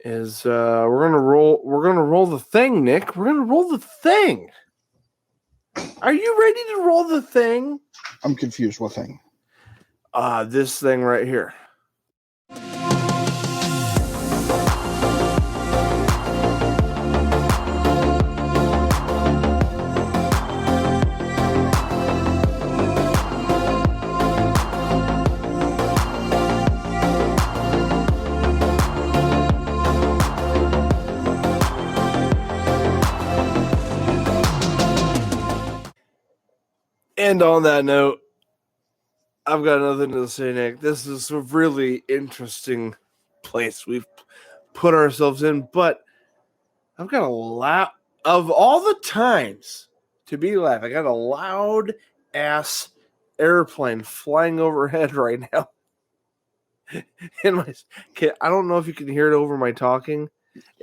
is we're gonna roll the thing, Nick. We're gonna roll the thing. Are you ready to roll the thing? I'm confused. What thing? This thing right here. And on that note, I've got nothing to say, Nick. This is a really interesting place we've put ourselves in, but I've got a lot of all the times to be live. I got a loud ass airplane flying overhead right now. In my, I don't know if you can hear it over my talking.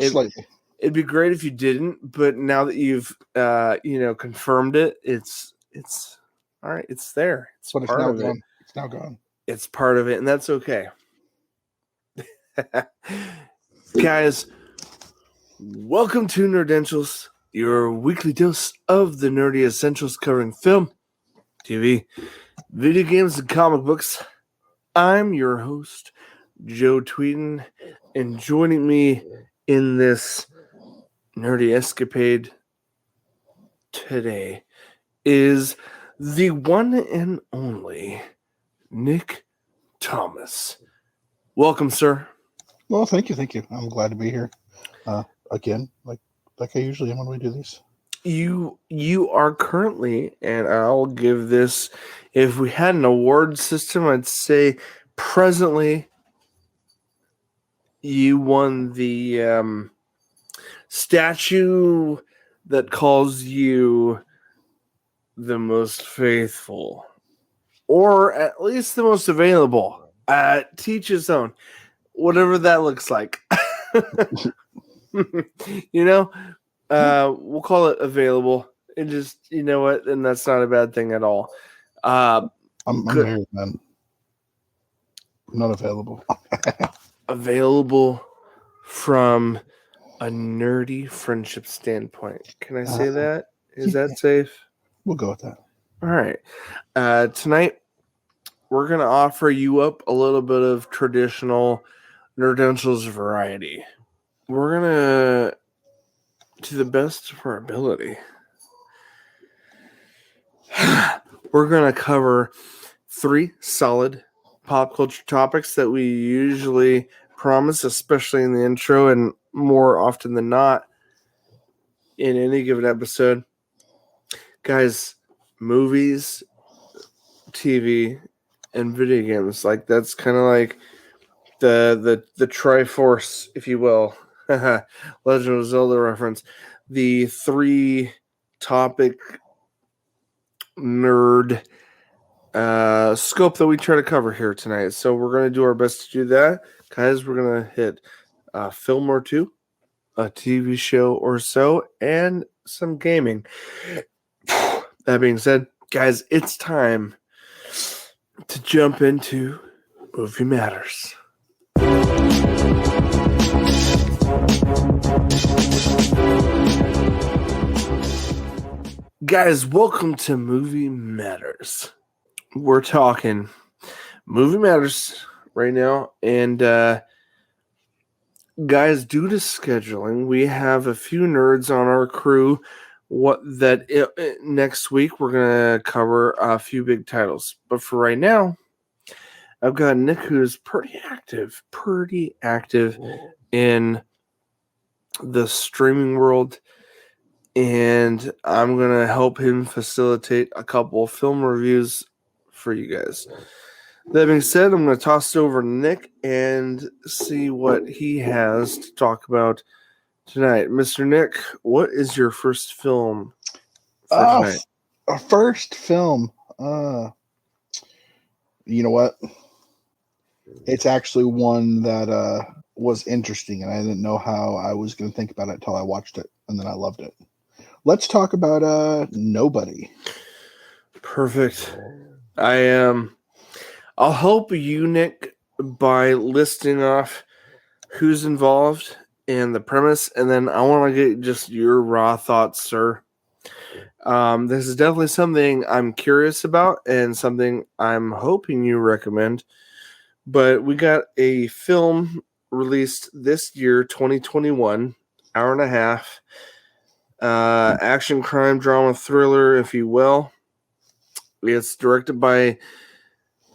Slightly. It'd be great if you didn't, but now that you've confirmed it, it's all right. It's there. It's but part it's now of gone. it. It's now gone. It's part of it, and that's okay. Guys, welcome to Nerdentials, your weekly dose of the nerdy essentials covering film, TV, video games, and comic books. I'm your host, Joe Tweeden, and joining me in this nerdy escapade today is the one and only Nick Thomas. Welcome, sir. Well, thank you. I'm glad to be here again, like I usually am when we do these. You are currently, and I'll give this, if we had an award system, I'd say presently you won the statue that calls you the most faithful, or at least the most available. Teach his own, whatever that looks like. We'll call it available. And just, you know what? And that's not a bad thing at all. I'm married, man. I'm not available. Available from a nerdy friendship standpoint. Can I say that? Is that safe? We'll go with that. All right. Tonight, we're going to offer you up a little bit of traditional Nerdentials variety. We're going to the best of our ability, we're going to cover 3 solid pop culture topics that we usually promise, especially in the intro and more often than not in any given episode. Guys, movies, TV, and video games, like that's kind of like the Triforce, if you will. Legend of Zelda reference. The 3 topic nerd scope that we try to cover here tonight. So we're going to do our best to do that. Guys, we're going to hit a film or 2, a TV show or so, and some gaming. That being said, guys, it's time to jump into Movie Matters. Guys, welcome to Movie Matters. We're talking Movie Matters right now, and guys, due to scheduling, we have a few nerds on our crew. Next week we're gonna cover a few big titles, but for right now, I've got Nick, who's pretty active in the streaming world, and I'm going to help him facilitate a couple of film reviews for you guys. That being said, I'm going to toss it over to Nick and see what he has to talk about tonight. Mr. Nick, what is your first film for tonight? Our first film. You know what? It's actually one that was interesting, and I didn't know how I was going to think about it until I watched it, and then I loved it. Let's talk about Nobody. Perfect. I'll help you, Nick, by listing off who's involved and the premise, and then I want to get just your raw thoughts, sir. This is definitely something I'm curious about and something I'm hoping you recommend. But we got a film released this year, 2021, hour and a half, action, crime, drama, thriller, if you will. It's directed by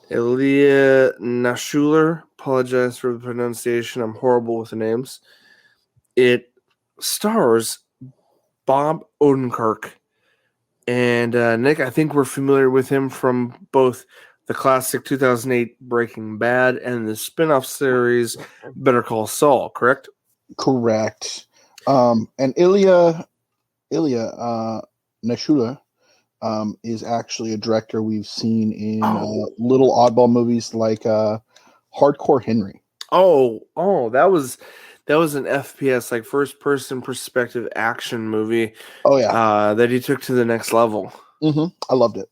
Elia Nashuler. Apologize for the pronunciation. I'm horrible with the names. It stars Bob Odenkirk. And Nick, I think we're familiar with him from both the classic 2008 Breaking Bad and the spin-off series Better Call Saul, correct? Correct. And Ilya Nashula is actually a director we've seen in little oddball movies like Hardcore Henry. That was an FPS, like first person perspective action movie. Oh yeah, that he took to the next level. I loved it.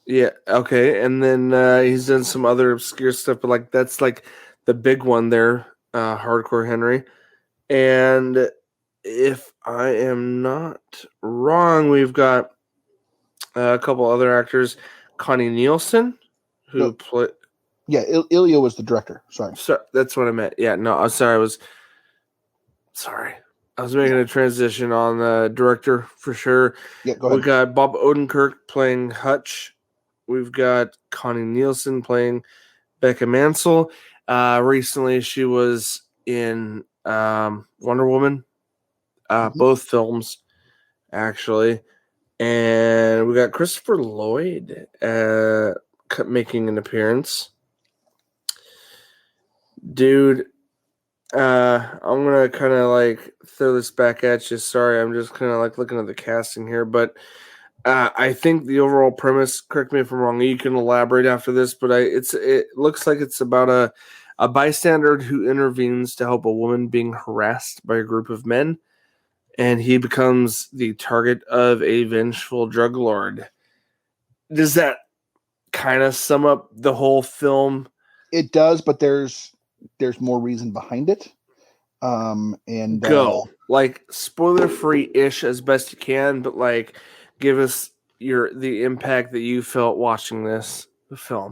Yeah, okay, and then he's done some other obscure stuff, but like that's like the big one there, Hardcore Henry. And if I am not wrong, we've got a couple other actors, Connie Nielsen, who No. played. Yeah, Ilya was the director. Sorry. That's what I meant. Yeah, no, I'm sorry. I was making a transition on the director for sure. Yeah, go We ahead. got Bob Odenkirk playing Hutch. We've got Connie Nielsen playing Becca Mansell. Recently, she was in Wonder Woman, both films, actually. And we got Christopher Lloyd making an appearance. Dude, I'm gonna kind of like throw this back at you. Sorry, I'm just kind of like looking at the casting here, but I think the overall premise. Correct me if I'm wrong. You can elaborate after this, but it looks like it's about a bystander who intervenes to help a woman being harassed by a group of men, and he becomes the target of a vengeful drug lord. Does that kind of sum up the whole film? It does, but there's more reason behind it. And Go like spoiler free ish as best you can, but like give us the impact that you felt watching this film.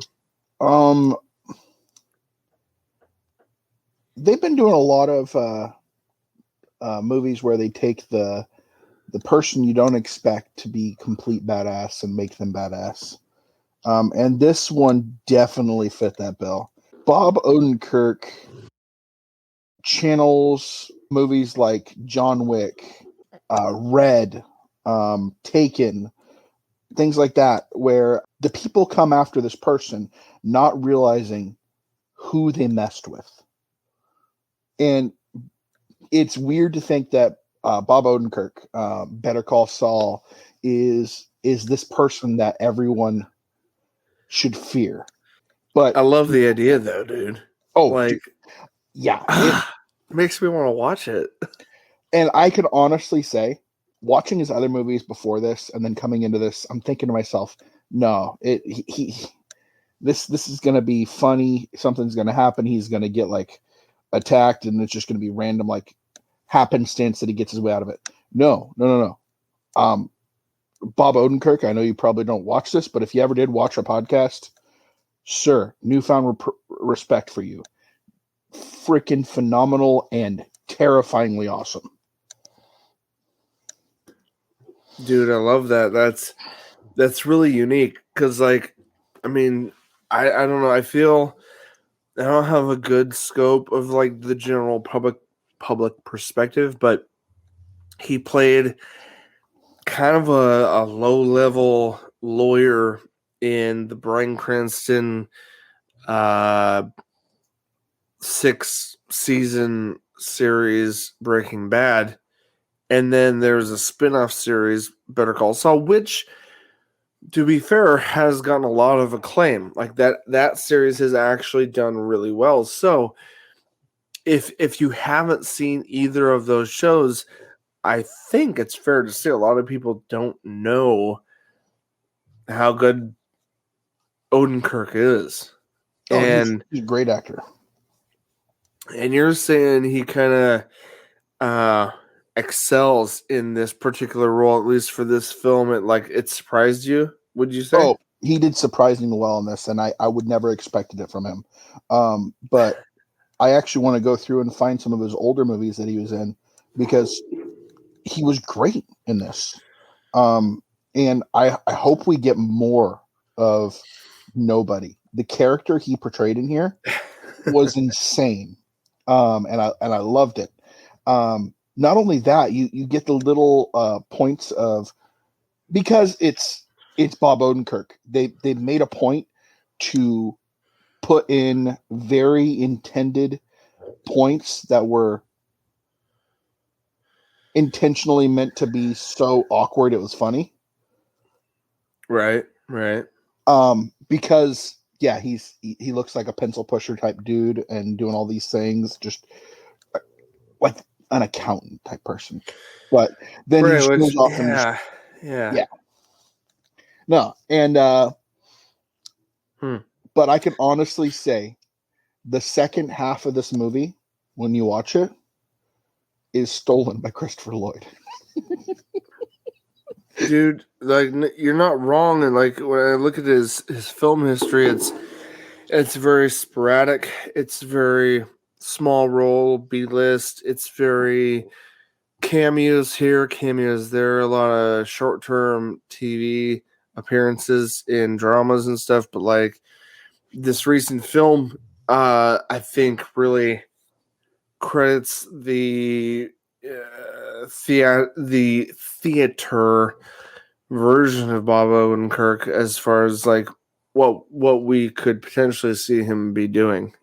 They've been doing a lot of movies where they take the person you don't expect to be complete badass and make them badass. And this one definitely fit that bill. Bob Odenkirk channels movies like John Wick, Red, Taken, things like that, where the people come after this person not realizing who they messed with. And it's weird to think that Bob Odenkirk, Better Call Saul, is this person that everyone should fear. But I love the idea though, dude. dude, yeah, it makes me want to watch it. And I could honestly say, watching his other movies before this and then coming into this, I'm thinking to myself, no, this is gonna be funny. Something's gonna happen. He's gonna get like attacked, and it's just gonna be random like happenstance that he gets his way out of it. No. Bob Odenkirk, I know you probably don't watch this, but if you ever did watch our podcast, sir, newfound respect for you. Freaking phenomenal and terrifyingly awesome. Dude, I love that. That's really unique because, like, I mean, I don't know. I feel I don't have a good scope of like the general public perspective, but he played kind of a low level lawyer in the Bryan Cranston 6-season series Breaking Bad. And then there's a spin-off series, Better Call Saul, which, to be fair, has gotten a lot of acclaim. Like that series has actually done really well. So if you haven't seen either of those shows, I think it's fair to say a lot of people don't know how good Odenkirk is. And he's a great actor. And you're saying he kind of excels in this particular role, at least for this film. It surprised you, would you say? Oh, he did surprisingly well in this, and I would never expected it from him. But I actually want to go through and find some of his older movies that he was in because he was great in this. And I hope we get more of Nobody. The character he portrayed in here was insane. And I loved it. Not only that, you get the little points of, because it's Bob Odenkirk. They made a point to put in very intended points that were intentionally meant to be so awkward it was funny. Right. Because yeah, he looks like a pencil pusher type dude and doing all these things, just like an accountant type person. But then he goes off and just, yeah. No, and but I can honestly say the second half of this movie, when you watch it, is stolen by Christopher Lloyd. Dude, like, you're not wrong. And like, when I look at his film history, it's very sporadic. It's very small role, B-list. It's very cameos here, cameos there. A lot of short-term TV appearances in dramas and stuff. But like this recent film, I think really credits the theater version of Bob Odenkirk as far as like what we could potentially see him be doing,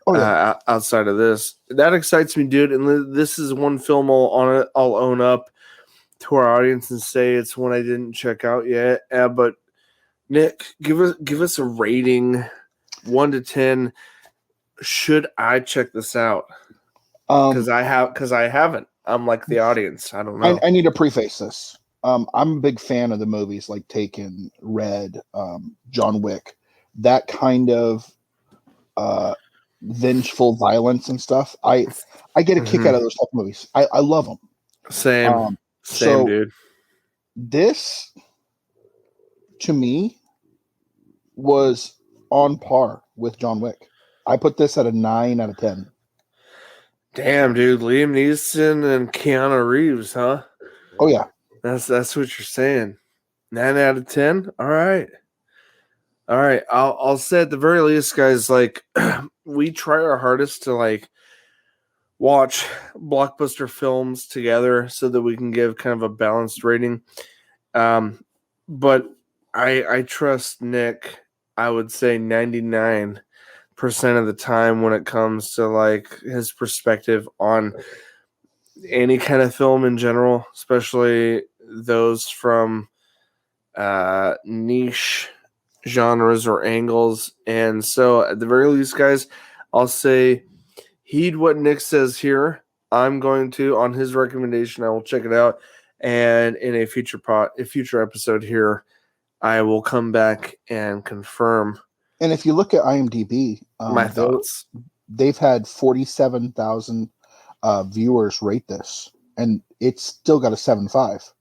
outside of this. That excites me, dude. And this is one film I'll own up to our audience and say it's one I didn't check out yet. But Nick, give us a rating, 1 to 10. Should I check this out? Because I haven't. I'm like the audience. I don't know. I need to preface this. I'm a big fan of the movies like Taken, Red, John Wick, that kind of vengeful violence and stuff. I get a kick out of those type of movies. I love them. Same, so dude. This, to me, was on par with John Wick. I put this at a 9 out of 10. Damn, dude. Liam Neeson and Keanu Reeves, huh? Oh, yeah. That's what you're saying. 9 out of 10? All right. I'll say at the very least, guys, like, we try our hardest to, like, watch blockbuster films together so that we can give kind of a balanced rating. But I trust Nick, I would say 99% of the time when it comes to like his perspective on any kind of film in general, especially those from niche genres or angles. And so at the very least, guys, I'll say heed what Nick says here. I'm going to, on his recommendation, I will check it out. And in a future episode here, I will come back and confirm. And if you look at IMDb, my thoughts, they've had 47,000 viewers rate this, and it's still got a 7.5.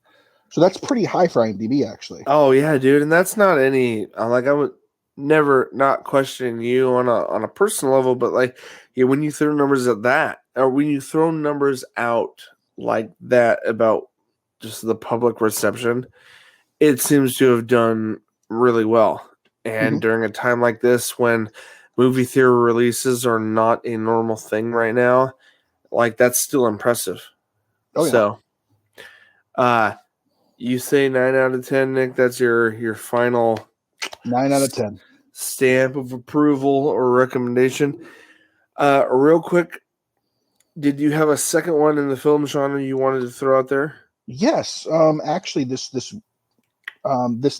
So that's pretty high for IMDb, actually. Oh yeah, dude, and that's not any like I would never not question you on a personal level, but like when you throw numbers at that, or when you throw numbers out like that about just the public reception, it seems to have done really well. And during a time like this, when movie theater releases are not a normal thing right now, like that's still impressive. Oh, yeah. So, you say 9 out of 10, Nick. That's your final 9 out of 10 stamp of approval or recommendation. Real quick, did you have a second one in the film genre you wanted to throw out there? Yes. Actually, this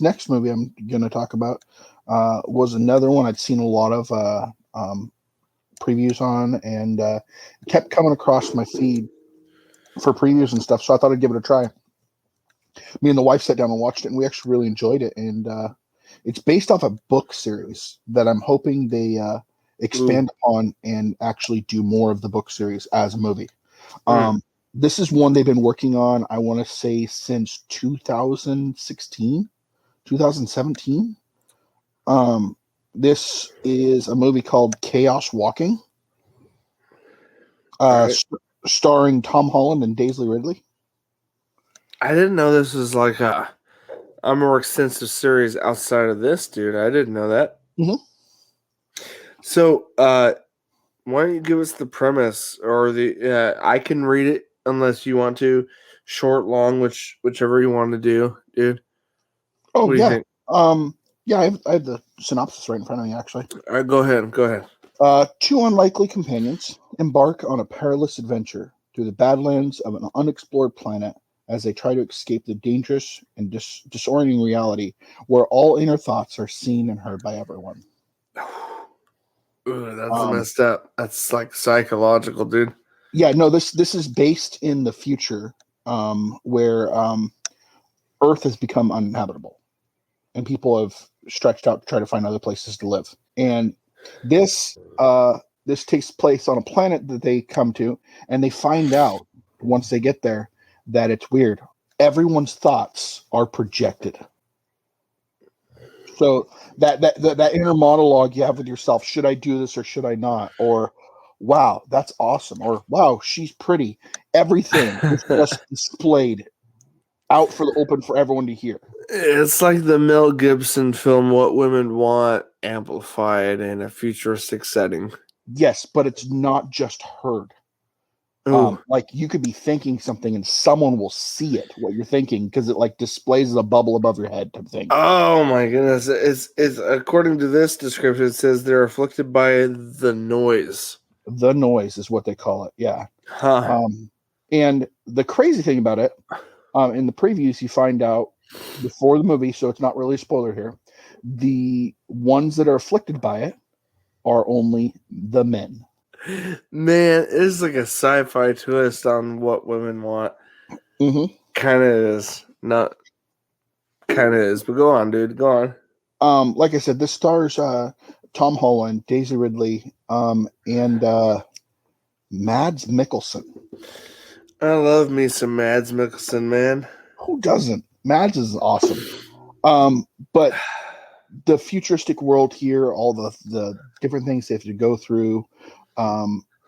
next movie I'm going to talk about was another one I'd seen a lot of previews on, and kept coming across my feed for previews and stuff. So I thought I'd give it a try. Me and the wife sat down and watched it, and we actually really enjoyed it. And it's based off a book series that I'm hoping they expand upon and actually do more of the book series as a movie. This is one they've been working on, I want to say, since 2016, 2017. This is a movie called Chaos Walking, Right. starring Tom Holland and Daisy Ridley. I didn't know this was like a more extensive series outside of this, dude. I didn't know that. Mm-hmm. So, why don't you give us the premise or the? I can read it unless you want to, short, long, whichever you want to do, dude. Oh, What do you yeah. think? Yeah, I have the synopsis right in front of me, actually. All right, go ahead. Go ahead. Two unlikely companions embark on a perilous adventure through the badlands of an unexplored planet as they try to escape the dangerous and disorienting reality where all inner thoughts are seen and heard by everyone. Ooh, that's messed up. That's like psychological, dude. Yeah, no, this is based in the future, where Earth has become uninhabitable, and people have stretched out to try to find other places to live. And this this takes place on a planet that they come to, and they find out once they get there that it's weird. Everyone's thoughts are projected. So that inner monologue you have with yourself, should I do this or should I not? Or wow, that's awesome. Or wow, she's pretty. Everything is just displayed out for the open for everyone to hear. It's like the Mel Gibson film "What Women Want" amplified in a futuristic setting. Yes, but it's not just heard. Ooh. Like you could be thinking something and someone will see it, what you're thinking, because it like displays a bubble above your head type thing. Oh my goodness! It's according to this description, it says they're afflicted by the noise. The noise is what they call it. Yeah. Huh. And the crazy thing about it, in the previews, you find out before the movie, so it's not really a spoiler here. The ones that are afflicted by it are only the men. Man, it's like a sci-fi twist on What Women Want. Mm-hmm. Kind of is. Not kind of is, but go on, dude. Go on. Like I said, this stars Tom Holland, Daisy Ridley, and Mads Mikkelsen. I love me some Mads Mikkelsen, man. Who doesn't? Mads is awesome. But the futuristic world here, all the different things they have to go through,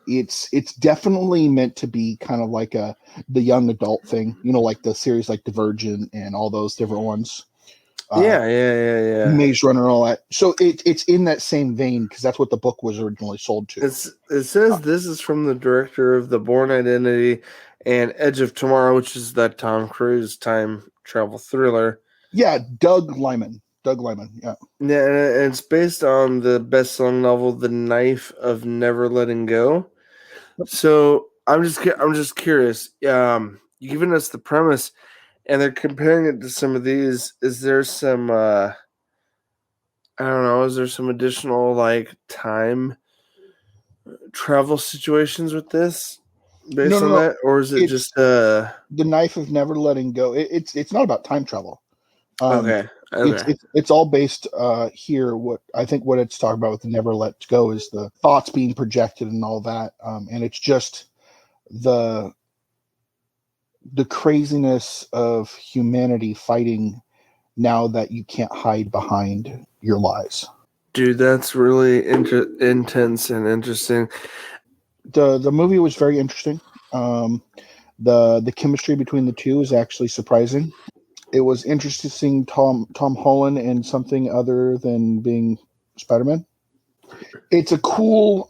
it's definitely meant to be kind of like the young adult thing, like the series like Divergent and all those different ones. Yeah. Maze Runner and all that. So it's in that same vein because that's what the book was originally sold to. It says this is from the director of The Bourne Identity and Edge of Tomorrow, which is that Tom Cruise time travel thriller. Yeah, Doug Liman. Yeah. Yeah, and it's based on the best-selling novel The Knife of Never Letting Go. So I'm just curious. You've given us the premise, and they're comparing it to some of these. Is there some I don't know? Is there some additional like time travel situations with this based on that, or is it just The Knife of Never Letting Go? It's not about time travel. Okay. It's all based here. What it's talking about with the Never Let Go is the thoughts being projected and all that, and it's just the craziness of humanity fighting now that you can't hide behind your lies. Dude, that's really intense and interesting. The movie was very interesting. The chemistry between the two is actually surprising. It was interesting seeing Tom Holland in something other than being Spider-Man. It's a cool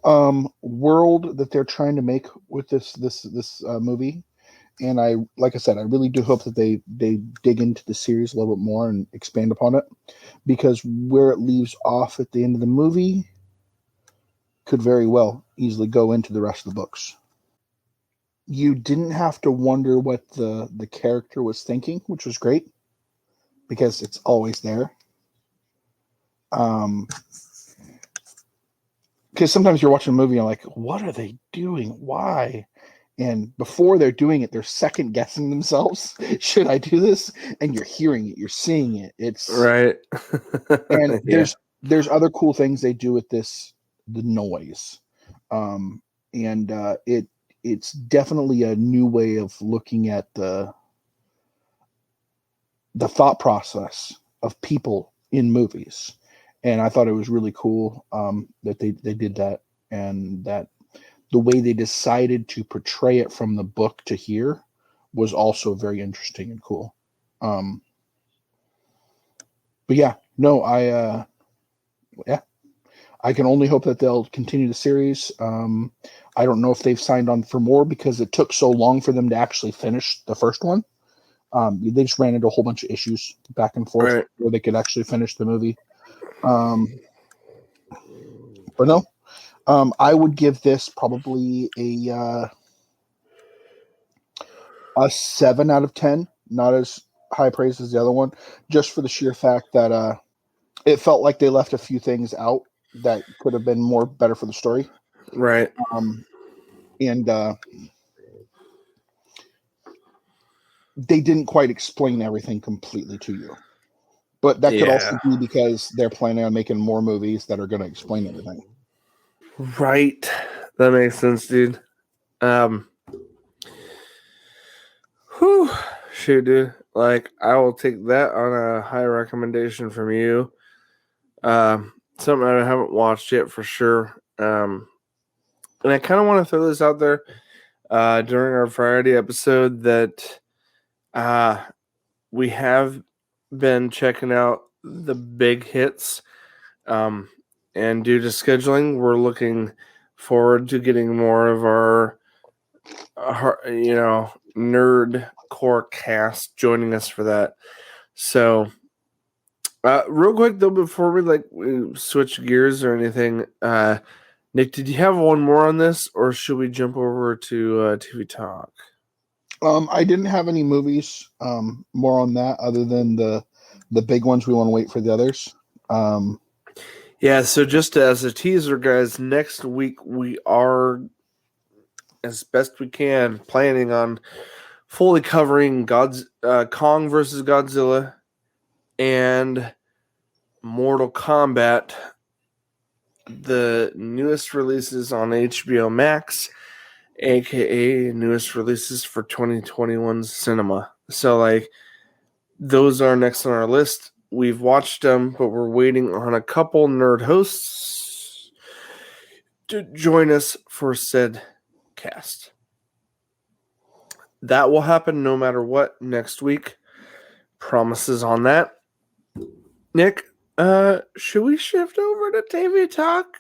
world that they're trying to make with this movie, and like I said, I really do hope that they dig into the series a little bit more and expand upon it, because where it leaves off at the end of the movie could very well easily go into the rest of the books. You didn't have to wonder what the character was thinking, which was great, because it's always there. Because sometimes you're watching a movie and you're like, what are they doing? Why? And before they're doing it, they're second guessing themselves. Should I do this? And you're hearing it, you're seeing it. It's right. And there's other cool things they do with this, the noise. And it's definitely a new way of looking at the thought process of people in movies. And I thought it was really cool that they did that, and that the way they decided to portray it from the book to here was also very interesting and cool. But yeah, no, I can only hope that they'll continue the series. I don't know if they've signed on for more because it took so long for them to actually finish the first one. They just ran into a whole bunch of issues back and forth Right. where they could actually finish the movie. But no, I would give this probably a 7 out of 10. Not as high praise as the other one, just for the sheer fact that it felt like they left a few things out that could have been more better for the story. Right. And they didn't quite explain everything completely to you. But that could also be because they're planning on making more movies that are going to explain everything. Right. That makes sense, dude. Whew. Shoot, dude. Like, I will take that on a high recommendation from you. Something I haven't watched yet for sure. And I kind of want to throw this out there during our Friday episode that we have been checking out the big hits. And due to scheduling, we're looking forward to getting more of our nerd core cast joining us for that. So, real quick though, before we switch gears or anything, Nick, did you have one more on this, or should we jump over to TV Talk? I didn't have any movies more on that other than the big ones. We want to wait for the others. Yeah, so just as a teaser, guys, next week we are, as best we can, planning on fully covering Kong versus Godzilla and Mortal Kombat, the newest releases on HBO Max, aka newest releases for 2021 cinema. So, those are next on our list. We've watched them, but we're waiting on a couple nerd hosts to join us for said cast. That will happen no matter what next week. Promises on that. Nick, should we shift over to TV Talk?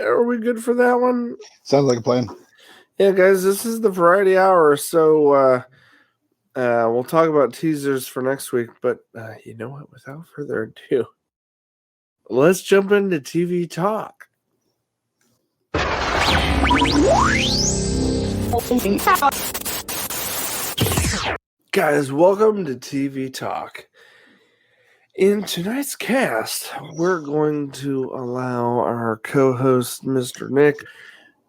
Are we good for that one? Sounds like a plan. Yeah, guys, this is the Variety Hour, so we'll talk about teasers for next week. But you know what? Without further ado, let's jump into TV Talk. Guys, welcome to TV Talk. In tonight's cast, we're going to allow our co-host, Mr. Nick,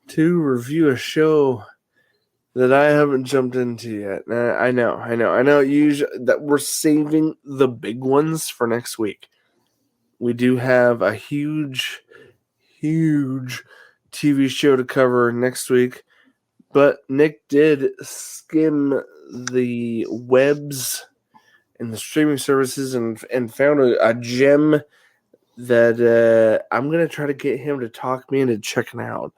to review a show that I haven't jumped into yet. I know. Usually that we're saving the big ones for next week. We do have a huge TV show to cover next week, but Nick did skim the webs and the streaming services and found a gem that I'm going to try to get him to talk me into checking out.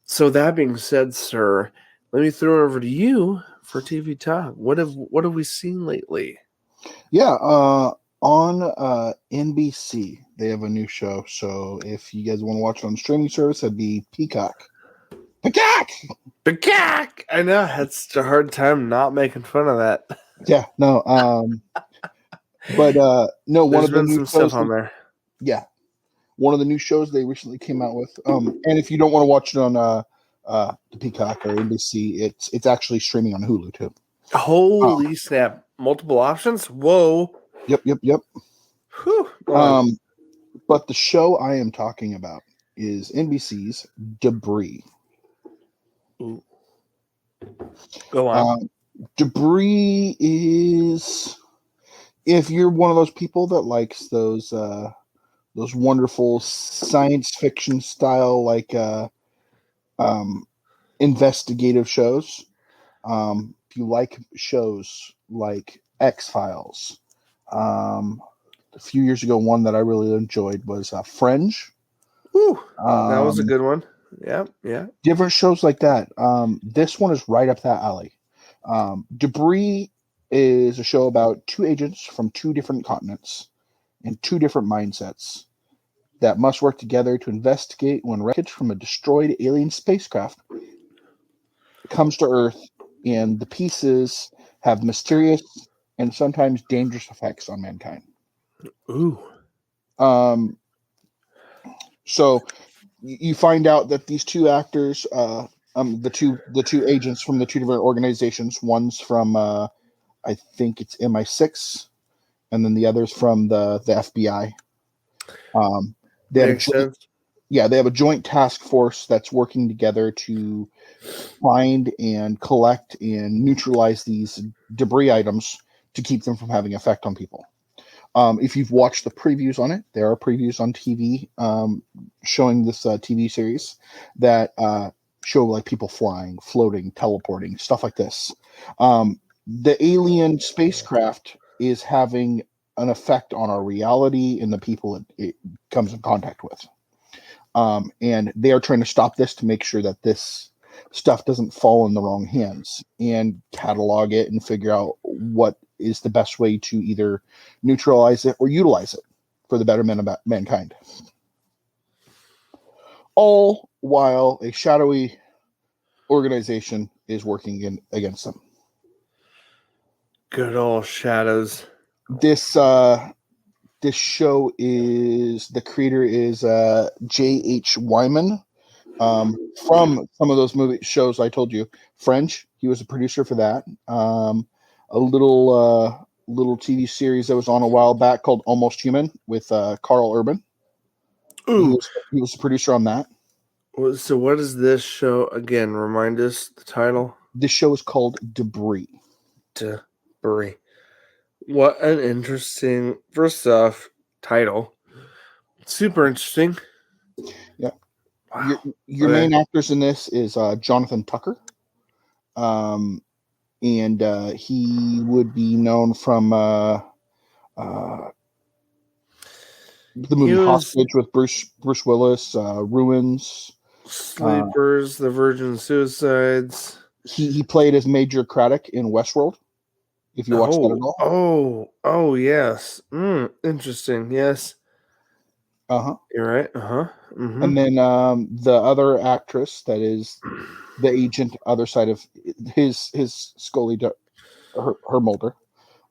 So that being said, sir, let me throw it over to you for TV Talk. What have we seen lately? Yeah, on NBC, they have a new show. So if you guys want to watch it on streaming service, that'd be Peacock. Peacock! I know, it's a hard time not making fun of that. Yeah, no. But no, one There's of the been new some shows stuff on there. Yeah, one of the new shows they recently came out with. And if you don't want to watch it on the Peacock or NBC, it's actually streaming on Hulu too. Holy snap! Multiple options. Whoa. Yep. Whew. But the show I am talking about is NBC's Debris. Ooh. Go on. Debris is, if you're one of those people that likes those wonderful science fiction style investigative shows. If you like shows like X-Files, a few years ago, one that I really enjoyed was Fringe. Ooh, that was a good one. Yeah. Different shows like that. This one is right up that alley. Debris is a show about two agents from two different continents and two different mindsets that must work together to investigate when wreckage from a destroyed alien spacecraft comes to Earth, and the pieces have mysterious and sometimes dangerous effects on mankind. Ooh. So you find out that these two actors, the two agents from the two different organizations, one's from I think it's MI6, and then the other's from the FBI. They have Makes sense. they have a joint task force that's working together to find and collect and neutralize these debris items to keep them from having effect on people. If you've watched the previews on it, there are previews on TV showing this TV series that show like people flying, floating, teleporting, stuff like this. The alien spacecraft is having an effect on our reality and the people it comes in contact with. And they are trying to stop this to make sure that this stuff doesn't fall in the wrong hands and catalog it and figure out what is the best way to either neutralize it or utilize it for the betterment of mankind. All while a shadowy organization is working against them. Good old shadows. This show is, the creator is J.H. Wyman. From some of those movie shows I told you, French, he was a producer for that. A little TV series that was on a while back called Almost Human with Carl Urban. Ooh. He was a producer on that. So what is this show again? Remind us the title. This show is called Debris. Debris. What an interesting, first off, title. Super interesting. Yeah. Wow. Your main actors in this is Jonathan Tucker. And he would be known from the movie Hostage with Bruce Willis, Ruins, Sleepers, The Virgin Suicides. He played as Major Craddock in Westworld. If you watch that at all. Oh, yes. Interesting. Yes. You're right. Mm-hmm. And then the other actress that is the agent, other side of his Scully, her Mulder.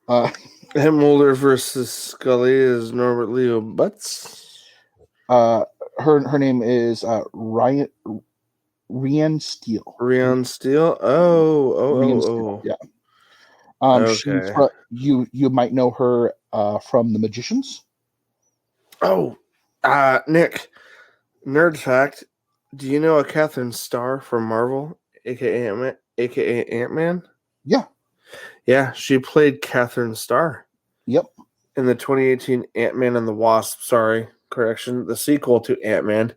Mulder versus Scully is Norbert Leo Butz. Her name is Rian Steele. Rian Steele. Oh. Yeah. Okay. You might know her from The Magicians. Oh, Nick, nerd fact. Do you know a Catherine Starr from Marvel, aka Ant-Man? Yeah, she played Catherine Starr. Yep. In the 2018 Ant-Man and the Wasp. The sequel to Ant-Man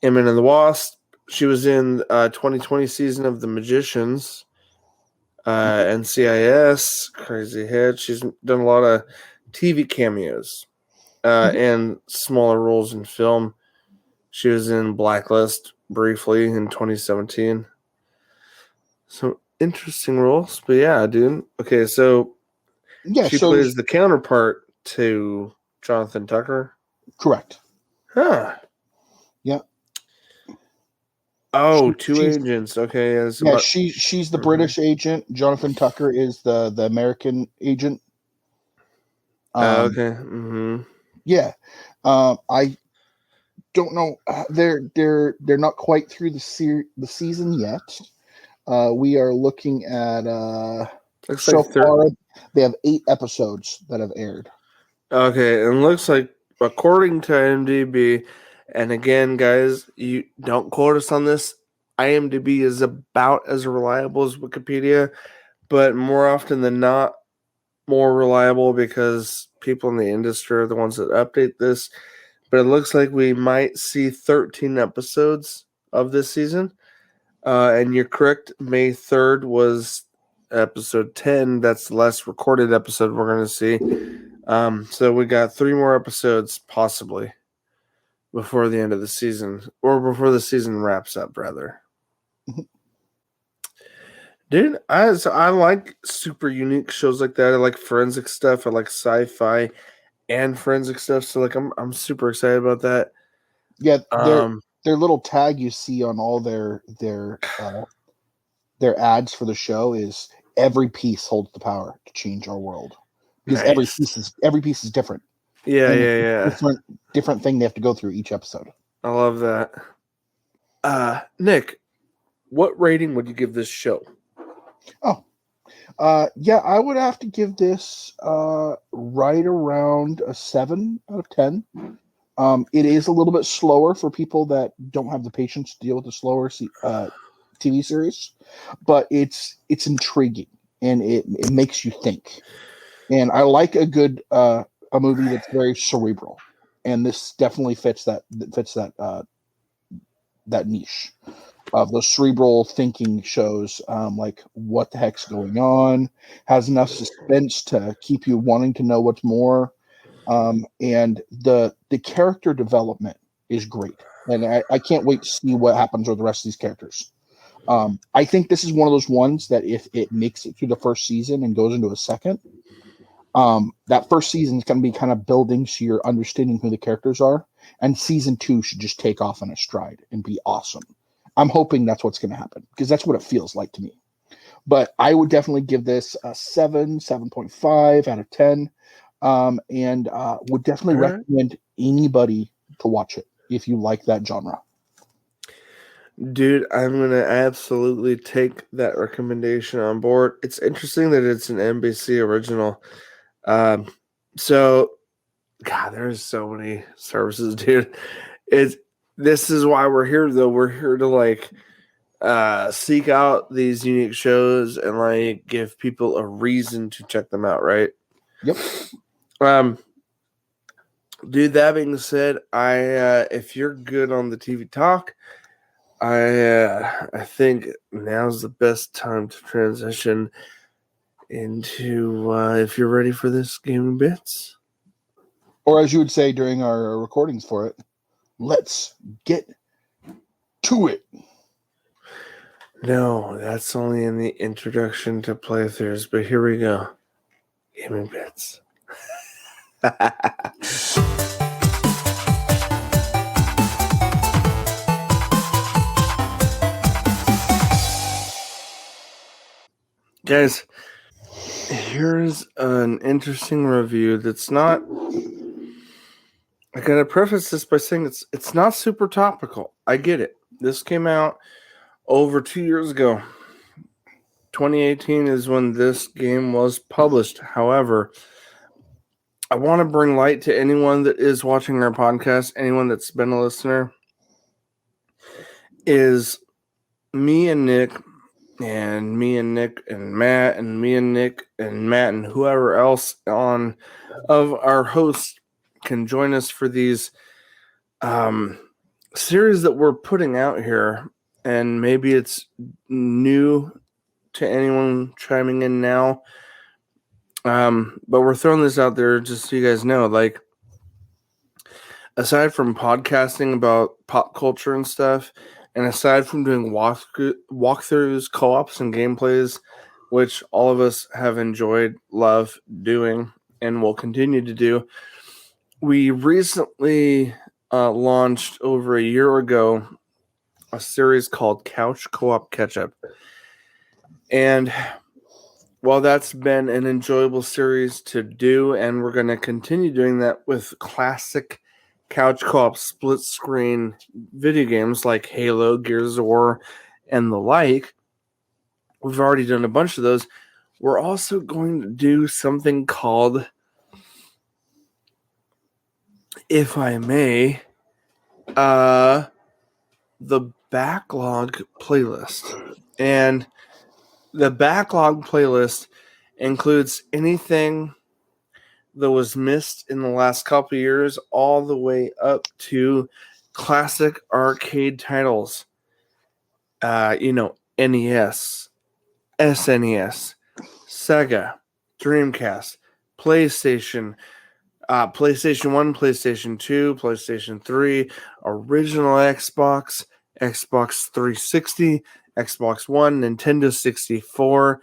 and the Wasp. She was in 2020 season of The Magicians. NCIS, crazy hit. She's done a lot of TV cameos and smaller roles in film. She was in Blacklist briefly in 2017. So interesting roles, but yeah, dude. Okay, so she plays the counterpart to Jonathan Tucker. Correct. Huh. Yeah. Oh, two agents. Okay. She's the British agent. Jonathan Tucker is the American agent. Okay. Yeah. I don't know. They're not quite through the season yet. We are looking at far they have 8 episodes that have aired. Okay, and looks like according to IMDb, and again, guys, you don't quote us on this. IMDb is about as reliable as Wikipedia, but more often than not, more reliable because people in the industry are the ones that update this. But it looks like we might see 13 episodes of this season. And you're correct. May 3rd was episode 10. That's the last recorded episode we're going to see. So we got 3 more episodes possibly before the end of the season, or before the season wraps up, rather. Dude, I like super unique shows like that. I like forensic stuff. I like sci-fi and forensic stuff. So like I'm super excited about that. Yeah, their little tag you see on all their ads for the show is every piece holds the power to change our world, because nice. every piece is different. Yeah, And yeah. different thing they have to go through each episode. I love that. Nick, what rating would you give this show? Yeah, I would have to give this right around a 7 out of 10. It is a little bit slower for people that don't have the patience to deal with the slower TV series, but it's intriguing and it makes you think. And I like a good a movie that's very cerebral, and this definitely fits that that niche of those cerebral thinking shows. Like, what the heck's going on? Has enough suspense to keep you wanting to know what's more. And the character development is great, and I can't wait to see what happens with the rest of these characters. I think this is one of those ones that if it makes it through the first season and goes into a second, that first season is going to be kind of building so you're understanding who the characters are, and season 2 should just take off on a stride and be awesome. I'm hoping that's what's going to happen, because that's what it feels like to me. But I would definitely give this a 7.5 out of 10. And would definitely recommend anybody to watch it if you like that genre. Dude, I'm going to absolutely take that recommendation on board. It's interesting that it's an NBC original. So, God, there's so many services, dude. This is why we're here, though. We're here to, like, seek out these unique shows and, like, give people a reason to check them out, right? Yep. Dude, that being said, if you're good on the TV talk, I think now's the best time to transition into if you're ready for this gaming bits. Or as you would say during our recordings for it, let's get to it. No, that's only in the introduction to playthroughs, but here we go. Gaming bits. Guys, here's an interesting review that's not... I gotta preface this by saying it's not super topical. I get it. This came out over 2 years ago. 2018 is when this game was published. However, I want to bring light to anyone that is watching our podcast, anyone that's been a listener, is me and Nick and me and Nick and Matt and me and Nick and Matt and whoever else on of our hosts can join us for these series that we're putting out here. And maybe it's new to anyone chiming in now. But we're throwing this out there just so you guys know, like, aside from podcasting about pop culture and stuff, and aside from doing walkthroughs, co-ops, and gameplays, which all of us have enjoyed, love doing, and will continue to do, we recently launched over a year ago a series called Couch Co-op Catch-Up. And while that's been an enjoyable series to do, and we're going to continue doing that with classic couch co-op split screen video games like Halo, Gears of War, and the like, we've already done a bunch of those. We're also going to do something called, if I may, the backlog playlist. And the backlog playlist includes anything that was missed in the last couple of years, all the way up to classic arcade titles. NES, SNES, Sega, Dreamcast, PlayStation, PlayStation 1, PlayStation 2, PlayStation 3, original Xbox, Xbox 360, Xbox One, Nintendo 64.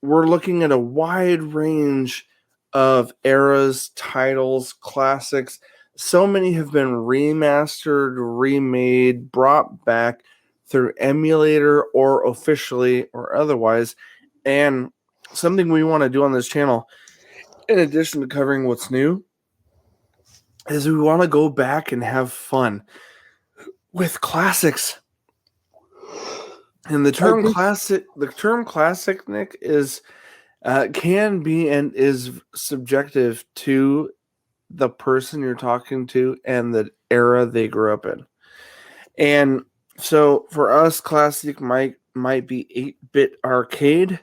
We're looking at a wide range of eras, titles, classics. So many have been remastered, remade, brought back through emulator or officially or otherwise. And something we want to do on this channel, in addition to covering what's new, is we want to go back and have fun with classics. And the term classic, Nick, is can be and is subjective to the person you're talking to and the era they grew up in. And so for us, classic might be 8-bit arcade.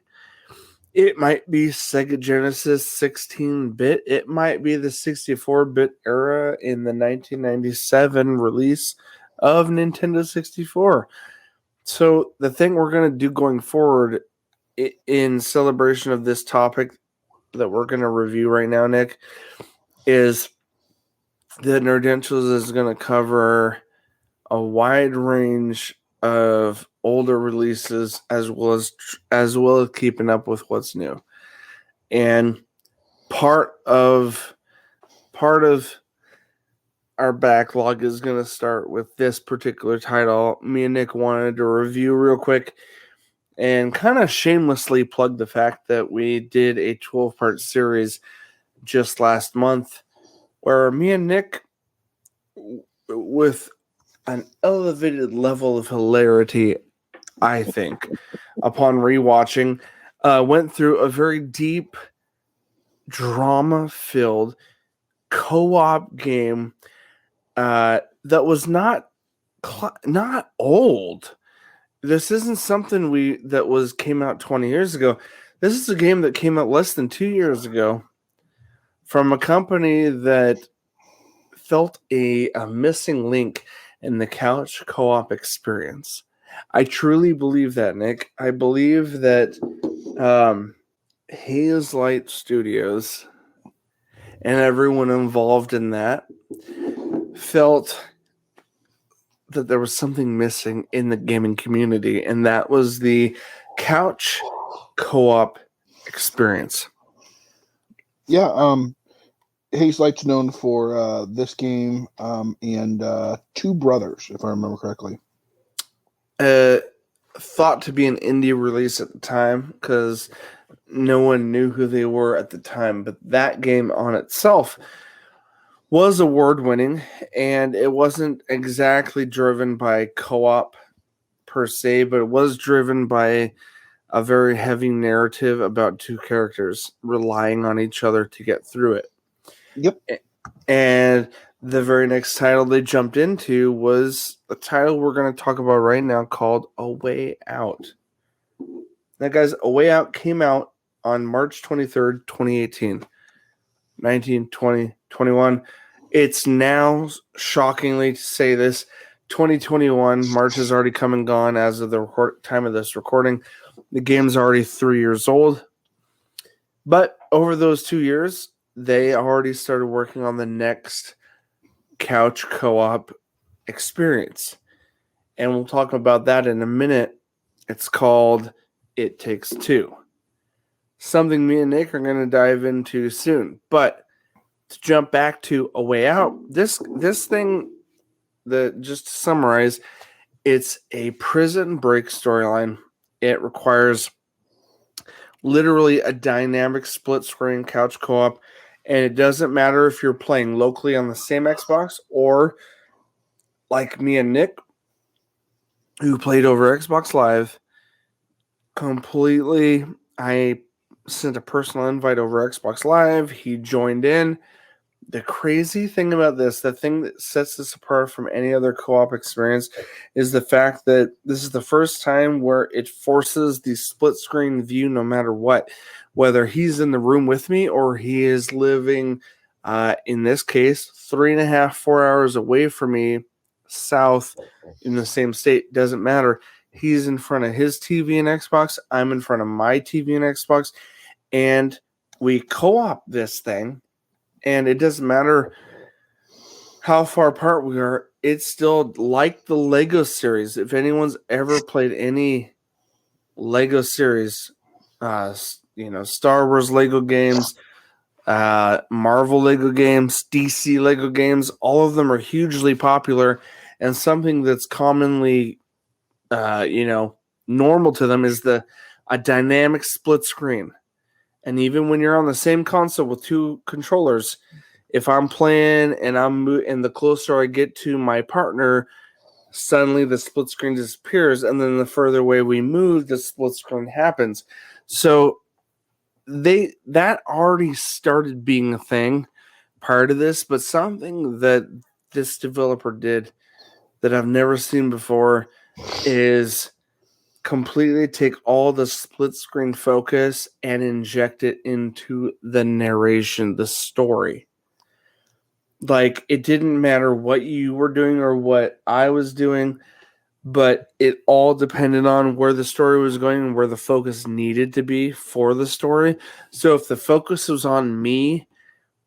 It might be Sega Genesis 16-bit. It might be the 64-bit era in the 1997 release of Nintendo 64. So the thing we're going to do going forward in celebration of this topic that we're going to review right now, Nick, is that Nerdentials is going to cover a wide range of older releases as well as keeping up with what's new. And part of our backlog is going to start with this particular title. Me and Nick wanted to review real quick and kind of shamelessly plug the fact that we did a 12-part series just last month where me and Nick, with an elevated level of hilarity, I think, upon rewatching, went through a very deep, drama-filled co-op game that was not old. This isn't something that came out 20 years ago. This is a game that came out less than 2 years ago from a company that felt a missing link in the couch co-op experience. I truly believe that, Nick. I believe that Haze Light Studios and everyone involved in that felt that there was something missing in the gaming community, and that was the couch co-op experience. Yeah, Haze Light's known for this game and Two Brothers, if I remember correctly. Thought to be an indie release at the time because no one knew who they were at the time, but that game on itself was award-winning, and it wasn't exactly driven by co-op per se, but it was driven by a very heavy narrative about two characters relying on each other to get through it. Yep. And the very next title they jumped into was the title we're going to talk about right now called A Way Out. Now, guys, A Way Out came out on March 23rd, 2018. 19, 20, 21. It's now, shockingly to say this, 2021. March has already come and gone as of the time of this recording. The game's already 3 years old. But over those 2 years, they already started working on the next couch co-op experience. And we'll talk about that in a minute. It's called It Takes Two. Something me and Nick are going to dive into soon. But to jump back to A Way Out, this thing, just to summarize, it's a prison break storyline. It requires literally a dynamic split-screen couch co-op, and it doesn't matter if you're playing locally on the same Xbox or like me and Nick, who played over Xbox Live, completely. I sent a personal invite over Xbox Live. He joined in. The crazy thing about this, the thing that sets this apart from any other co-op experience, is the fact that this is the first time where it forces the split-screen view no matter what. Whether he's in the room with me or he is living, in this case, 3.5, 4 hours away from me, south in the same state, doesn't matter. He's in front of his TV and Xbox. I'm in front of my TV and Xbox. And we co-op this thing. And it doesn't matter how far apart we are. It's still like the Lego series. If anyone's ever played any Lego series, Star Wars Lego games, Marvel Lego games, DC Lego games, all of them are hugely popular. And something that's commonly, normal to them is a dynamic split screen. And even when you're on the same console with two controllers, if I'm playing and and the closer I get to my partner, suddenly the split screen disappears, and then the further away we move, the split screen happens. So that already started being a thing prior to this, but something that this developer did that I've never seen before is completely take all the split screen focus and inject it into the narration, the story. Like, it didn't matter what you were doing or what I was doing, but it all depended on where the story was going and where the focus needed to be for the story. So if the focus was on me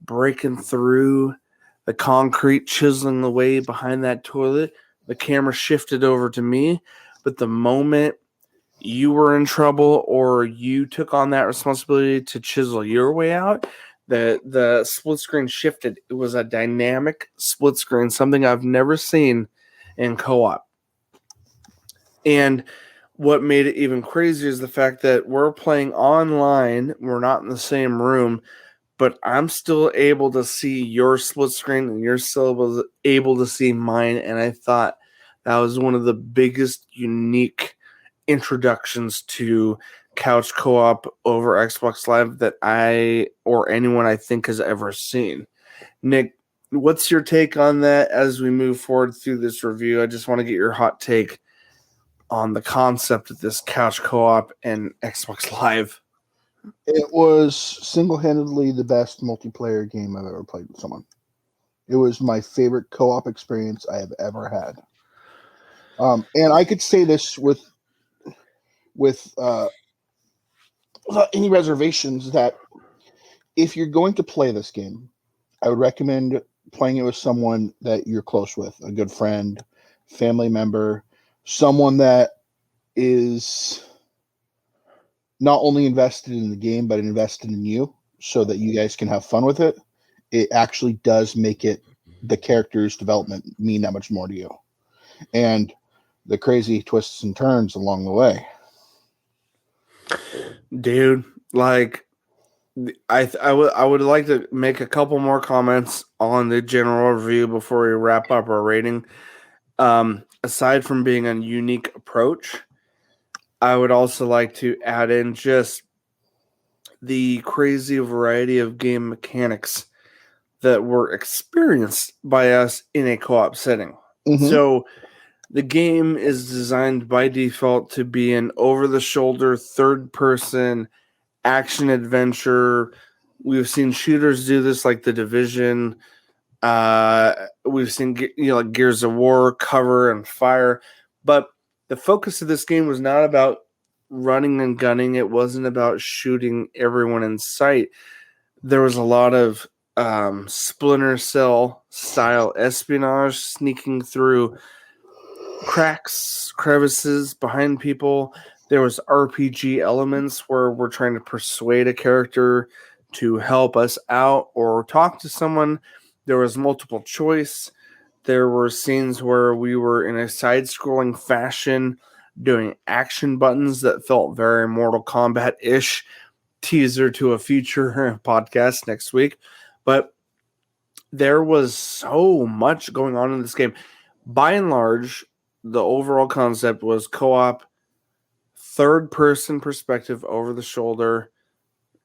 breaking through the concrete, chiseling the way behind that toilet, the camera shifted over to me. But the moment you were in trouble or you took on that responsibility to chisel your way out, the split screen shifted. It was a dynamic split screen, something I've never seen in co-op. And what made it even crazier is the fact that we're playing online. We're not in the same room, but I'm still able to see your split screen and you're still able to see mine. And I thought that was one of the biggest unique introductions to couch co-op over Xbox Live that I or anyone I think has ever seen. Nick, what's your take on that as we move forward through this review? I just want to get your hot take on the concept of this couch co-op and Xbox Live. It was single-handedly the best multiplayer game I've ever played with someone. It was my favorite co-op experience I have ever had. And I could say this without any reservations that if you're going to play this game, I would recommend playing it with someone that you're close with, a good friend, family member, someone that is not only invested in the game, but invested in you so that you guys can have fun with it. It actually does make the character's development mean that much more to you. And the crazy twists and turns along the way. Dude, like, I would like to make a couple more comments on the general review before we wrap up our rating. Aside from being a unique approach, I would also like to add in just the crazy variety of game mechanics that were experienced by us in a co-op setting. Mm-hmm. So the game is designed by default to be an over-the-shoulder, third-person action adventure. We've seen shooters do this, like The Division. We've seen like Gears of War, cover and fire. But the focus of this game was not about running and gunning. It wasn't about shooting everyone in sight. There was a lot of Splinter Cell style espionage, sneaking through cracks, crevices behind people. There was RPG elements where we're trying to persuade a character to help us out or talk to someone. There was multiple choice. There were scenes where we were in a side-scrolling fashion doing action buttons that felt very Mortal Kombat-ish. Teaser to a future podcast next week. But there was so much going on in this game. By and large, the overall concept was co-op, third-person perspective, over-the-shoulder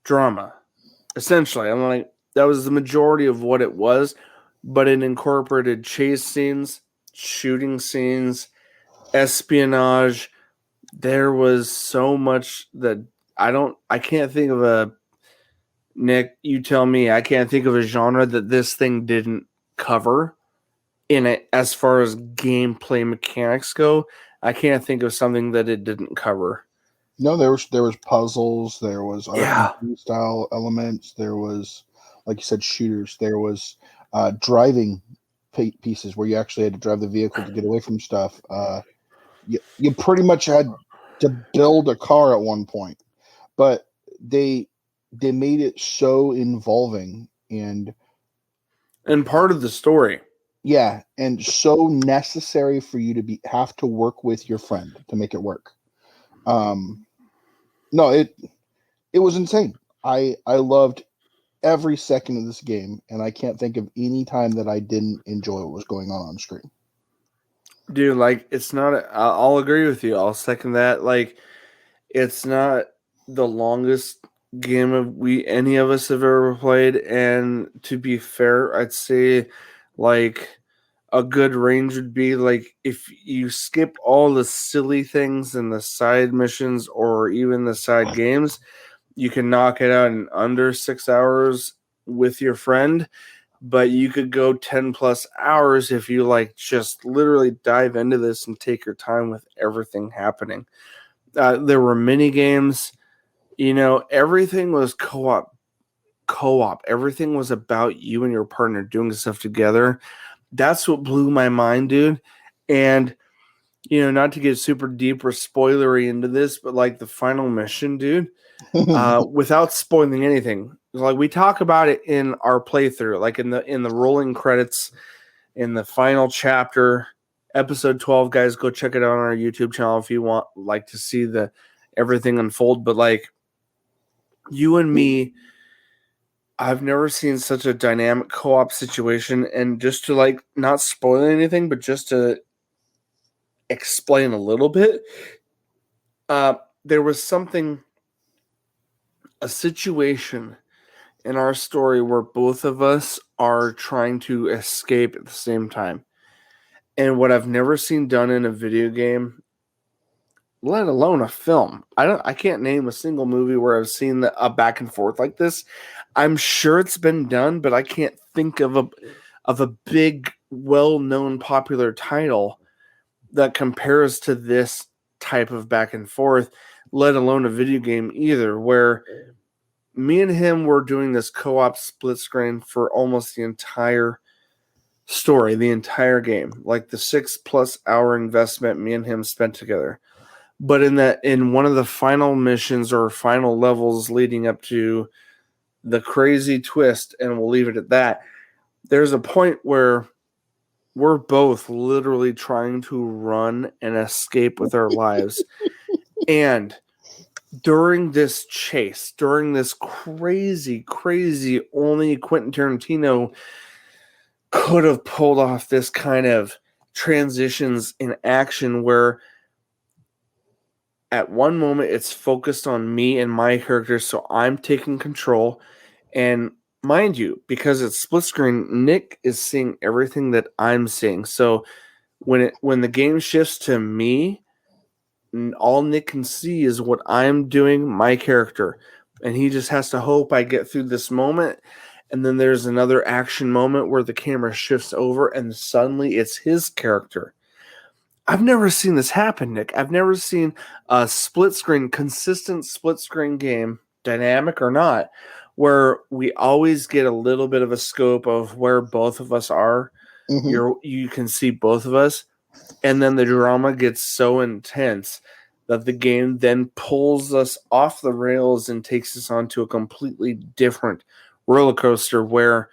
drama. Essentially, I'm like, that was the majority of what it was, but it incorporated chase scenes, shooting scenes, espionage. There was so much that I can't think of a, Nick, you tell me, I can't think of a genre that this thing didn't cover in it as far as gameplay mechanics go. I can't think of something that it didn't cover. No, there was puzzles, there was Yeah. RPG style elements, there was, like you said, shooters, there was driving pieces where you actually had to drive the vehicle to get away from stuff. You pretty much had to build a car at one point, but they made it so involving and And part of the story. yeah, and so necessary for you to have to work with your friend to make it work. No, it was insane. I loved every second of this game, and I can't think of any time that I didn't enjoy what was going on screen. Dude, like, it's not, I'll agree with you. I'll second that. Like, it's not the longest game of any of us have ever played. And to be fair, I'd say, like, a good range would be, like, if you skip all the silly things and the side missions or even the side games, you can knock it out in under 6 hours with your friend. But you could go 10 plus hours if you, like, just literally dive into this and take your time with everything happening. There were mini games, everything was co-op. Everything was about you and your partner doing stuff together. That's what blew my mind, dude. And not to get super deep or spoilery into this, but like the final mission, dude, without spoiling anything, like we talk about it in our playthrough, like in the rolling credits in the final chapter, episode 12. Guys, go check it out on our YouTube channel if you want, like, to see the everything unfold. But like, you and me, I've never seen such a dynamic co-op situation. And just to, like, not spoil anything, but just to explain a little bit, there was a situation in our story where both of us are trying to escape at the same time. And what I've never seen done in a video game, let alone a film. I can't name a single movie where I've seen a back and forth like this. I'm sure it's been done, but I can't think of a big, well-known, popular title that compares to this type of back and forth, let alone a video game either, where me and him were doing this co-op split screen for almost the entire story, the entire game, like the 6+ hour investment me and him spent together. But in one of the final missions or final levels leading up to the crazy twist, and we'll leave it at that, there's a point where we're both literally trying to run and escape with our lives. And during this chase, during this crazy, crazy, only Quentin Tarantino could have pulled off this kind of transitions in action where at one moment it's focused on me and my character, so I'm taking control. And mind you, because it's split screen, Nick is seeing everything that I'm seeing. So when the game shifts to me, all Nick can see is what I'm doing, my character. And he just has to hope I get through this moment. And then there's another action moment where the camera shifts over and suddenly it's his character. I've never seen this happen, Nick. I've never seen a consistent split screen game, dynamic or not, where we always get a little bit of a scope of where both of us are. Mm-hmm. You can see both of us, and then the drama gets so intense that the game then pulls us off the rails and takes us onto a completely different roller coaster where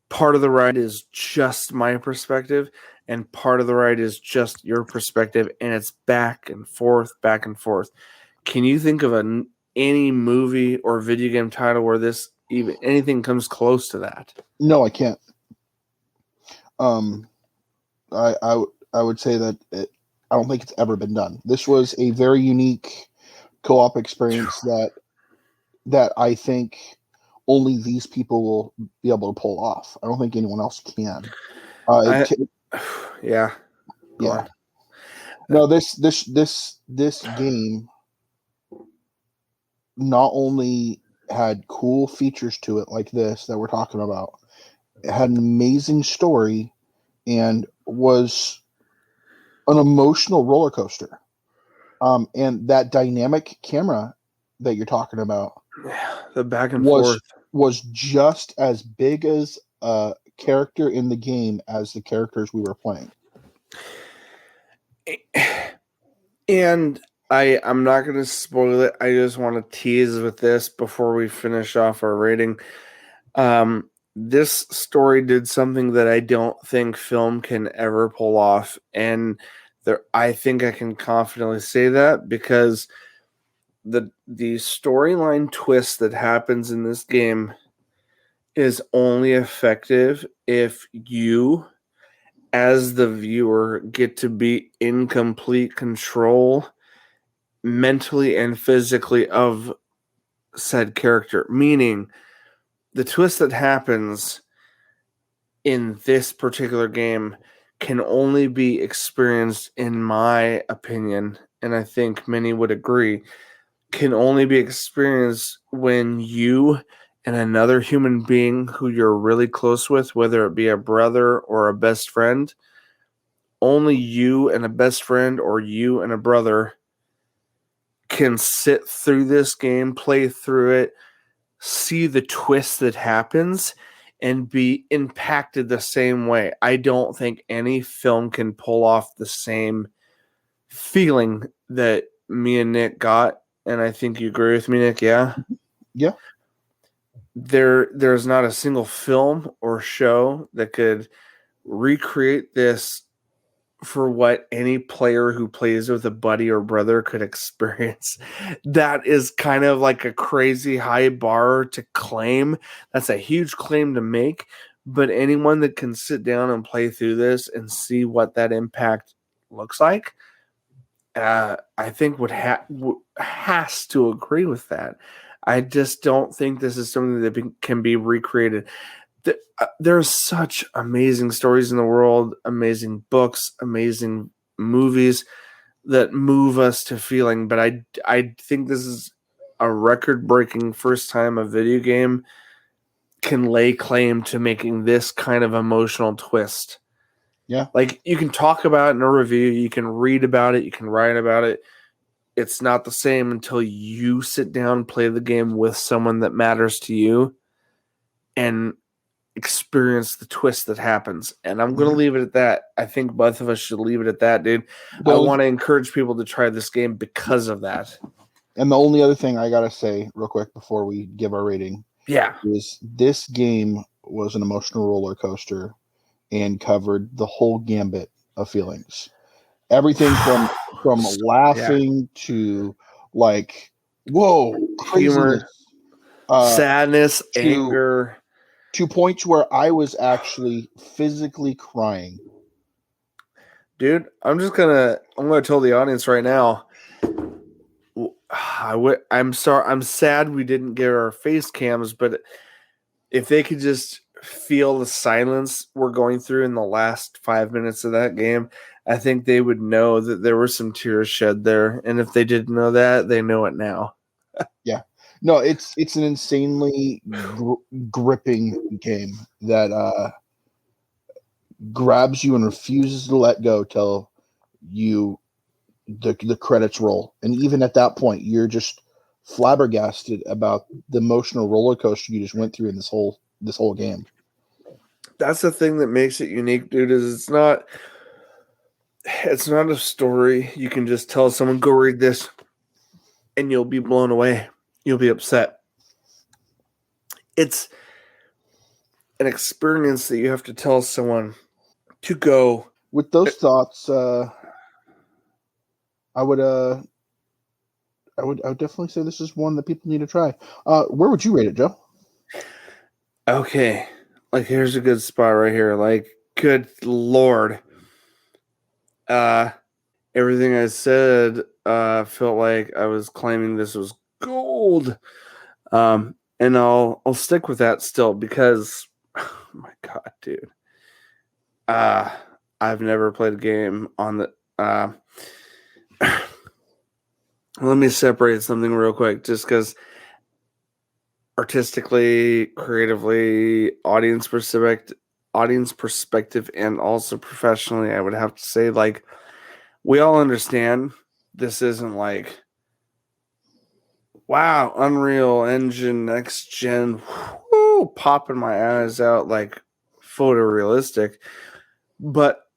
part of the ride is just my perspective and part of the ride is just your perspective, and it's back and forth, back and forth. Can you think of any movie or video game title where this even anything comes close to that? No, I can't. Um, I would say that I don't think it's ever been done. This was a very unique co-op experience that I think only these people will be able to pull off. I don't think anyone else can. Yeah. Go Yeah. on. No, this game not only had cool features to it like this that we're talking about, it had an amazing story and was an emotional roller coaster. And that dynamic camera that you're talking about The back and forth. was just as big as a character in the game as the characters we were playing. And I'm not going to spoil it. I just want to tease with this before we finish off our rating. This story did something that I don't think film can ever pull off, and I think I can confidently say that because the storyline twist that happens in this game is only effective if you, as the viewer, get to be in complete control mentally and physically of said character. Meaning, the twist that happens in this particular game can only be experienced, in my opinion, and I think many would agree, can only be experienced when you and another human being who you're really close with, whether it be a brother or a best friend, only you and a best friend or you and a brother can sit through this game, play through it, see the twist that happens, and be impacted the same way. I don't think any film can pull off the same feeling that me and Nick got. And I think you agree with me, Nick, yeah? Yeah. There's not a single film or show that could recreate this for what any player who plays with a buddy or brother could experience. That is kind of like a crazy high bar to claim. That's a huge claim to make. But anyone that can sit down and play through this and see what that impact looks like, I think has to agree with that. I just don't think this is something that can be recreated. There's such amazing stories in the world, amazing books, amazing movies that move us to feeling. But I think this is a record-breaking first time a video game can lay claim to making this kind of emotional twist. Yeah. Like, you can talk about it in a review, you can read about it, you can write about it. It's not the same until you sit down and play the game with someone that matters to you and experience the twist that happens. And I'm going to leave it at that. I think both of us should leave it at that, dude. I want to encourage people to try this game because of that. And the only other thing I got to say real quick before we give our rating is this game was an emotional roller coaster and covered the whole gambit of feelings. Everything from laughing to like, whoa, craziness, humor, sadness, anger, to points where I was actually physically crying. Dude, I'm gonna tell the audience right now. I'm sorry. I'm sad we didn't get our face cams, but if they could just feel the silence we're going through in the last 5 minutes of that game, I think they would know that there were some tears shed there. And if they didn't know that, they know it now. Yeah. No, it's an insanely gripping game that grabs you and refuses to let go till the credits roll. And even at that point, you're just flabbergasted about the emotional roller coaster you just went through in this whole game. That's the thing that makes it unique, dude, is it's not a story you can just tell someone, go read this, and you'll be blown away. You'll be upset. It's an experience that you have to tell someone to go. With those thoughts, I would definitely say this is one that people need to try. Where would you rate it, Joe? Okay, like here's a good spot right here. Like, good Lord, everything I said felt like I was claiming this was gold. And I'll stick with that still because, oh my God, dude. I've never played a game on the. Let me separate something real quick, just because artistically, creatively, audience perspective, and also professionally, I would have to say, like, we all understand this isn't like, wow, Unreal Engine next gen, whoo, popping my eyes out like photorealistic. But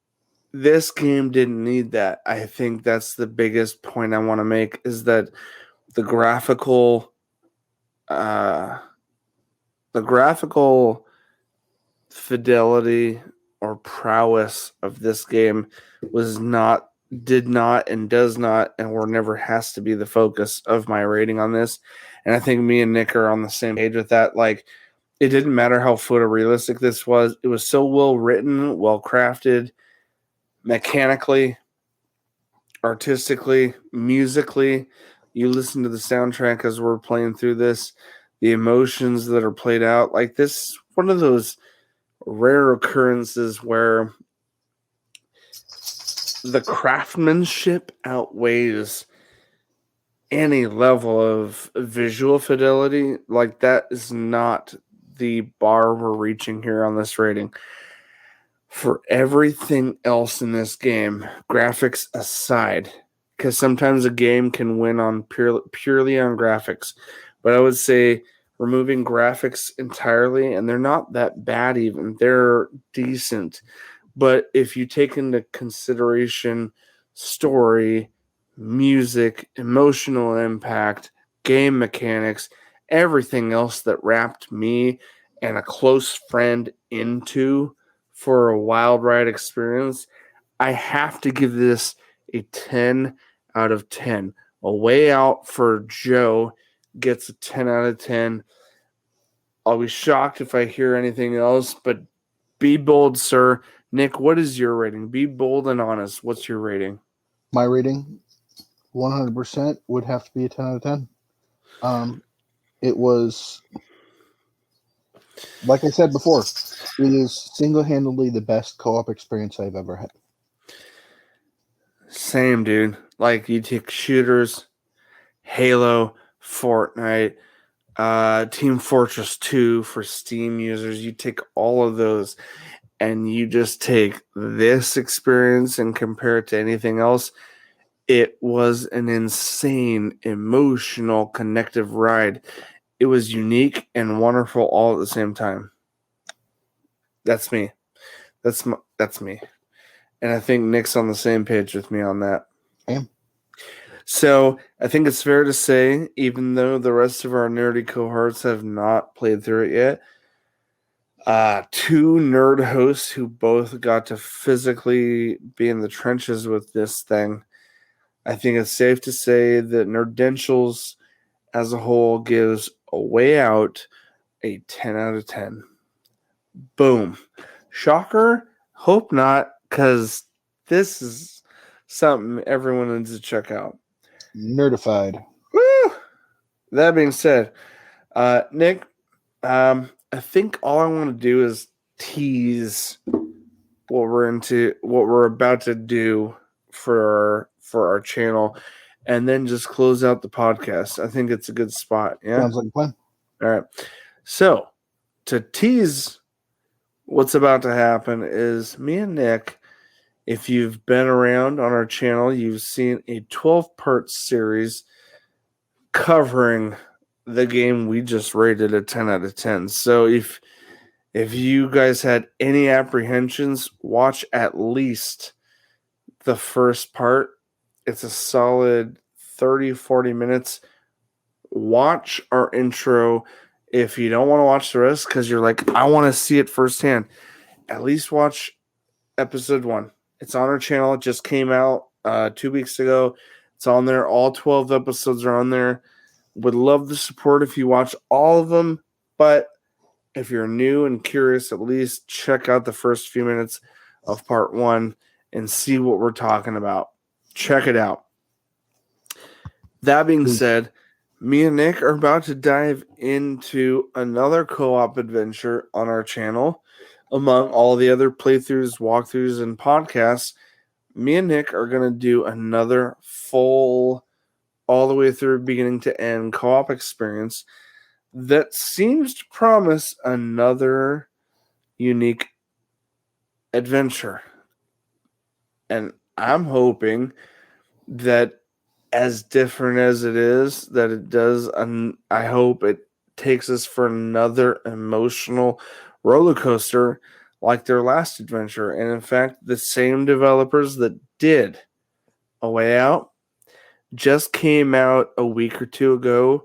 this game didn't need that. I think that's the biggest point I want to make, is that the graphical uh the graphical fidelity or prowess of this game was not did not and does not and or never has to be the focus of my rating on this. And I think me and Nick are on the same page with that. Like, it didn't matter how photorealistic this was. It was so well written, well crafted, mechanically, artistically, musically. You listen to the soundtrack as we're playing through this, the emotions that are played out. Like, this one of those rare occurrences where the craftsmanship outweighs any level of visual fidelity. Like, that is not the bar we're reaching here on this rating. For everything else in this game, graphics aside, because sometimes a game can win on purely on graphics, but I would say removing graphics entirely, and they're not that bad even, they're decent. But if you take into consideration story, music, emotional impact, game mechanics, everything else that wrapped me and a close friend into for a wild ride experience, I have to give this a 10 out of 10. A Way Out for Joe gets a 10 out of 10. I'll be shocked if I hear anything else, but be bold, sir. Nick, what is your rating? Be bold and honest. What's your rating? My rating, 100% would have to be a 10 out of 10. It was, like I said before, it is single-handedly the best co-op experience I've ever had. Same, dude. Like, you take shooters, Halo, Fortnite, Team Fortress 2 for Steam users. You take all of those and you just take this experience and compare it to anything else. It was an insane, emotional, connective ride. It was unique and wonderful all at the same time. That's me. That's me. And I think Nick's on the same page with me on that. I am. So I think it's fair to say, even though the rest of our nerdy cohorts have not played through it yet, two nerd hosts who both got to physically be in the trenches with this thing, I think it's safe to say that Nerdentials as a whole gives A Way Out a 10 out of 10. Boom. Shocker? Hope not, because this is something everyone needs to check out. Nerdified. Woo! That being said, Nick, I think all I want to do is tease what we're about to do for our channel, and then just close out the podcast. I think it's a good spot. Yeah. Sounds like a plan. All right. So to tease what's about to happen is me and Nick. If you've been around on our channel, you've seen a 12-part series covering the game we just rated a 10 out of 10. So if you guys had any apprehensions, watch at least the first part. It's a solid 30-40 minutes. Watch our intro. If you don't want to watch the rest because you're like, I want to see it firsthand, at least watch episode 1. It's on our channel. It just came out 2 weeks ago. It's on there. All 12 episodes are on there. Would love the support if you watch all of them. But if you're new and curious, at least check out the first few minutes of part 1 and see what we're talking about. Check it out. That being said, me and Nick are about to dive into another co-op adventure on our channel. Among all the other playthroughs, walkthroughs, and podcasts, me and Nick are going to do another full, all the way through beginning to end co-op experience that seems to promise another unique adventure. And I'm hoping that as different as it is, that it does, I hope it takes us for another emotional roller coaster like their last adventure. And in fact, the same developers that did A Way Out just came out a week or two ago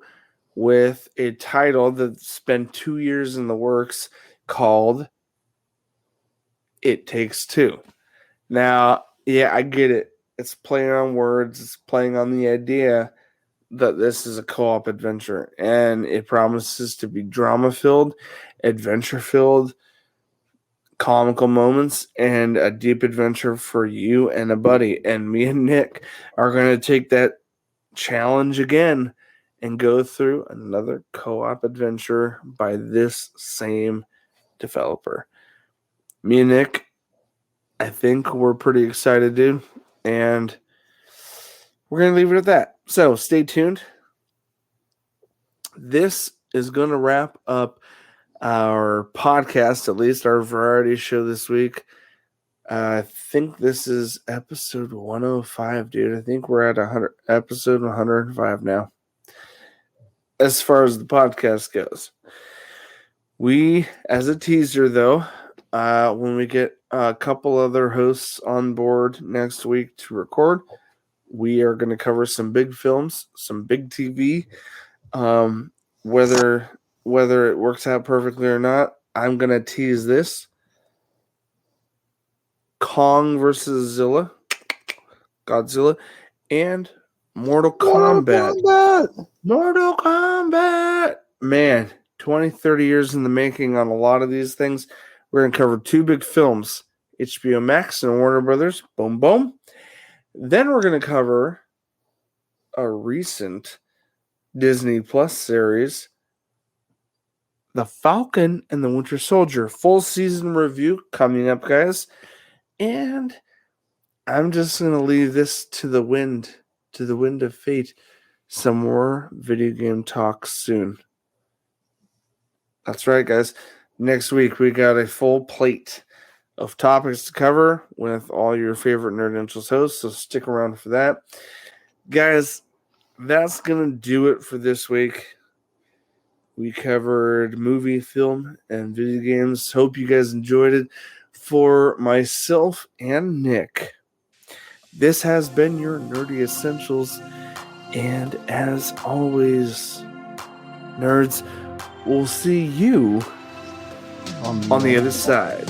with a title that's been 2 years in the works called It Takes Two. Now, yeah, I get it. It's playing on words, it's playing on the idea that this is a co-op adventure, and it promises to be drama-filled, adventure-filled, comical moments, and a deep adventure for you and a buddy. And me and Nick are going to take that challenge again and go through another co-op adventure by this same developer. Me and Nick, I think we're pretty excited, dude. And we're going to leave it at that. So stay tuned. This is going to wrap up our podcast, at least our variety show this week. I think this is episode 105, dude. I think we're at episode 105 now. As far as the podcast goes, we, as a teaser though, when we get a couple other hosts on board next week to record, we are going to cover some big films, some big TV. Whether it works out perfectly or not, I'm going to tease this. Kong versus Godzilla, and Mortal Kombat. Mortal Kombat. Man, 20, 30 years in the making on a lot of these things. We're going to cover two big films, HBO Max and Warner Brothers. Boom, boom. Then we're going to cover a recent Disney Plus series, The Falcon and the Winter Soldier. Full season review coming up, guys. And I'm just going to leave this to the wind of fate. Some more video game talk soon. That's right, guys. Next week, we got a full plate of topics to cover with all your favorite Nerdentials hosts, so stick around for that. Guys, that's going to do it for this week. We covered movie, film, and video games. Hope you guys enjoyed it. For myself and Nick, this has been your Nerdy Essentials. And as always, nerds, we'll see you on the other side.